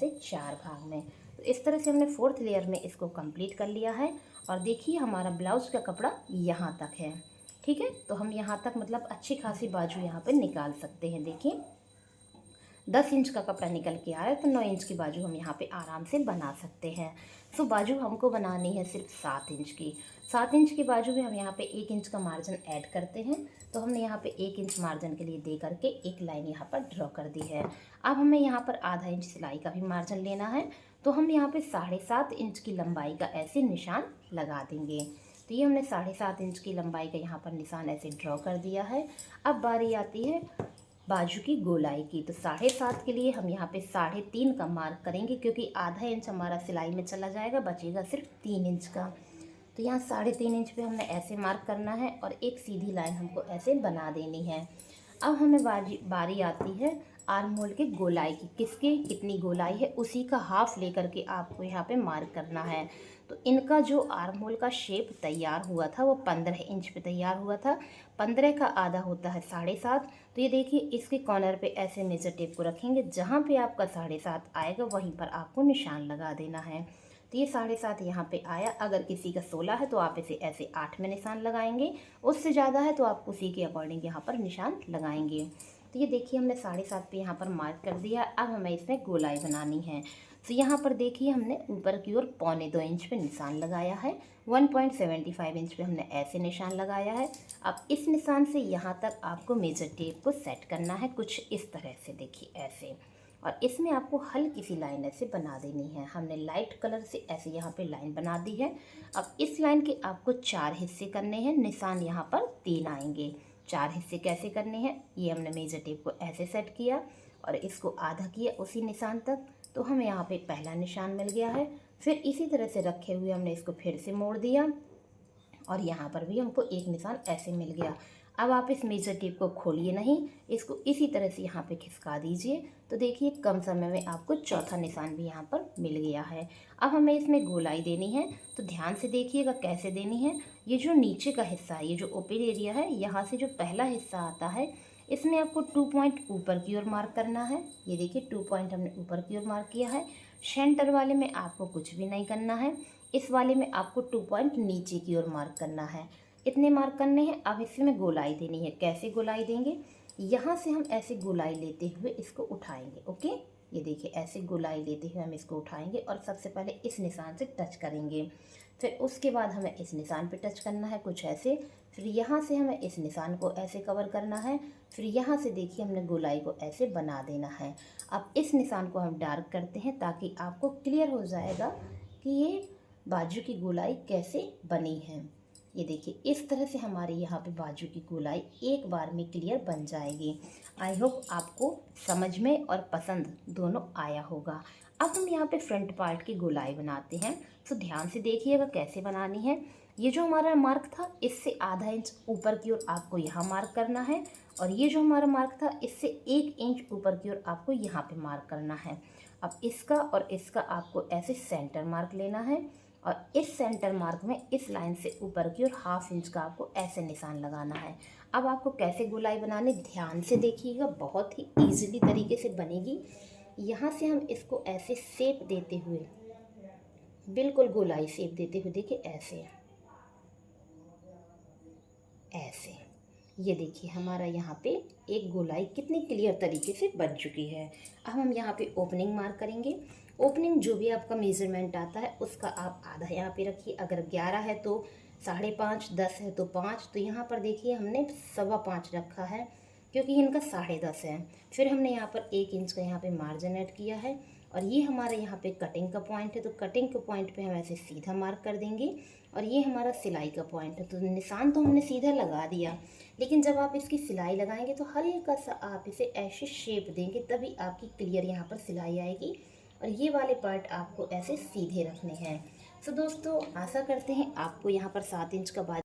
ऐसे 4 भाग में। तो इस तरह से हमने 4th लेयर में इसको कंप्लीट कर लिया है। और देखिए हमारा ब्लाउज़ का कपड़ा यहाँ तक है। ठीक है, तो हम यहाँ तक मतलब अच्छी खासी बाजू यहाँ पे निकाल सकते हैं। देखिए 10 इंच का कपड़ा निकल के आया तो 9 इंच की बाजू हम यहाँ पे आराम से बना सकते हैं। सो बाजू हमको बनानी है सिर्फ 7 इंच की। 7 इंच की बाजू में हम यहाँ पे 1 इंच का मार्जिन ऐड करते हैं। तो हमने यहाँ पे 1 इंच मार्जिन के लिए दे करके एक लाइन यहाँ पर ड्रॉ कर दी है। अब हमें यहाँ पर आधा इंच सिलाई का भी मार्जिन लेना है। तो हम यहाँ पे 7.5 इंच की लंबाई का ऐसे निशान लगा देंगे। तो ये हमने 7.5 इंच की लंबाई का यहाँ पर निशान ऐसे ड्रॉ कर दिया है। अब बारी आती है बाजू की गोलाई की। तो 7.5 के लिए हम यहाँ पे 3.5 का मार्क करेंगे, क्योंकि आधा इंच हमारा सिलाई में चला जाएगा, बचेगा सिर्फ 3 इंच का। तो यहाँ 3.5 इंच पे हमने ऐसे मार्क करना है और एक सीधी लाइन हमको ऐसे बना देनी है। अब हमें बारी आती है आर्म होल की गोलाई की। किसकी कितनी गोलाई है उसी का हाफ लेकर के आपको यहाँ पे मार्क करना है। तो इनका जो आर्म होल का शेप तैयार हुआ था वो 15 इंच पे तैयार हुआ था। 15 का आधा होता है 7.5। तो ये देखिए इसके कॉर्नर पे ऐसे मेजर टेप को रखेंगे, जहाँ पे आपका 7.5 आएगा वहीं पर आपको निशान लगा देना है। तो ये 7.5 यहाँ पे आया। अगर किसी का 16 है तो आप इसे ऐसे 8 में निशान लगाएंगे, उससे ज़्यादा है तो आप उसी के अकॉर्डिंग यहाँ पर निशान लगाएंगे। तो ये देखिए हमने 7.5 पे यहाँ पर मार्क कर दिया। अब हमें इसमें गोलाई बनानी है। तो यहाँ पर देखिए हमने ऊपर की ओर 1.25 इंच पे निशान लगाया है। 1.75 इंच पे हमने ऐसे निशान लगाया है। अब इस निशान से यहाँ तक आपको मेजर टेप को सेट करना है कुछ इस तरह से। देखिए ऐसे, और इसमें आपको हल्की सी लाइन ऐसे बना देनी है। हमने लाइट कलर से ऐसे यहाँ पे लाइन बना दी है। अब इस लाइन के आपको 4 हिस्से करने हैं। निशान यहाँ पर 3 आएंगे। 4 हिस्से कैसे करने हैं, ये हमने मेजर टेप को ऐसे सेट किया और इसको आधा किया उसी निशान तक। तो हमें यहाँ पे पहला निशान मिल गया है। फिर इसी तरह से रखे हुए हमने इसको फिर से मोड़ दिया और यहाँ पर भी हमको एक निशान ऐसे मिल गया। अब आप इस मेजर टेप को खोलिए नहीं, इसको इसी तरह से यहाँ पे खिसका दीजिए। तो देखिए कम समय में आपको चौथा निशान भी यहाँ पर मिल गया है। अब हमें इसमें गोलाई देनी है। तो ध्यान से देखिएगा कैसे देनी है। ये जो नीचे का हिस्सा है, ये जो ओपन एरिया है, यहाँ से जो पहला हिस्सा आता है इसमें आपको 2 पॉइंट ऊपर की ओर मार्क करना है। ये देखिए 2 पॉइंट हमने ऊपर की ओर मार्क किया है। सेंटर वाले में आपको कुछ भी नहीं करना है। इस वाले में आपको 2 पॉइंट नीचे की ओर मार्क करना है। इतने मार्क करने हैं। अब इसमें गोलाई देनी है। कैसे गोलाई देंगे, यहाँ से हम ऐसे गोलाई लेते हुए इसको उठाएंगे। ओके, ये देखिए ऐसे गोलाई लेते हुए हम इसको उठाएंगे और सबसे पहले इस निशान से टच करेंगे। फिर उसके बाद हमें इस निशान पे टच करना है कुछ ऐसे। फिर यहाँ से हमें इस निशान को ऐसे कवर करना है। फिर यहाँ से देखिए हमने गोलाई को ऐसे बना देना है। अब इस निशान को हम डार्क करते हैं ताकि आपको क्लियर हो जाएगा कि ये बाजू की गोलाई कैसे बनी है। ये देखिए इस तरह से हमारे यहाँ पे बाजू की गोलाई एक बार में क्लियर बन जाएगी। आई होप आपको समझ में और पसंद दोनों आया होगा। अब हम यहाँ पे फ्रंट पार्ट की गोलाई बनाते हैं। तो ध्यान से देखिएगा कैसे बनानी है। ये जो हमारा मार्क था इससे आधा इंच ऊपर की ओर आपको यहाँ मार्क करना है, और ये जो हमारा मार्क था इससे 1 इंच ऊपर की ओर आपको यहाँ पे मार्क करना है। अब इसका और इसका आपको ऐसे सेंटर मार्क लेना है, और इस सेंटर मार्क में इस लाइन से ऊपर की ओर 1/2 इंच का आपको ऐसे निशान लगाना है। अब आपको कैसे गोलाई बनानी ध्यान से देखिएगा, बहुत ही ईजिली तरीके से बनेगी। यहाँ से हम इसको ऐसे शेप देते हुए, बिल्कुल गोलाई शेप देते हुए, देखिए ऐसे ऐसे, ये देखिए हमारा यहाँ पे एक गोलाई कितनी क्लियर तरीके से बन चुकी है। अब हम यहाँ पे ओपनिंग मार्क करेंगे। ओपनिंग जो भी आपका मेज़रमेंट आता है उसका आप आधा यहाँ पे रखिए। अगर 11 है तो 5.5, 10 है तो 5। तो यहाँ पर देखिए हमने 5.25 रखा है क्योंकि इनका 10.5 है। फिर हमने यहाँ पर 1 इंच का यहाँ पे मार्जिन ऐड किया है, और ये हमारे यहाँ पे कटिंग का पॉइंट है। तो कटिंग के पॉइंट पे हम ऐसे सीधा मार्क कर देंगे, और ये हमारा सिलाई का पॉइंट है। तो निशान तो हमने सीधा लगा दिया, लेकिन जब आप इसकी सिलाई लगाएंगे तो हल्का सा आप इसे ऐसे शेप देंगे, तभी आपकी क्लियर यहाँ पर सिलाई आएगी। और ये वाले पार्ट आपको ऐसे सीधे रखने हैं। सो दोस्तों आशा करते हैं आपको यहाँ पर 7 इंच का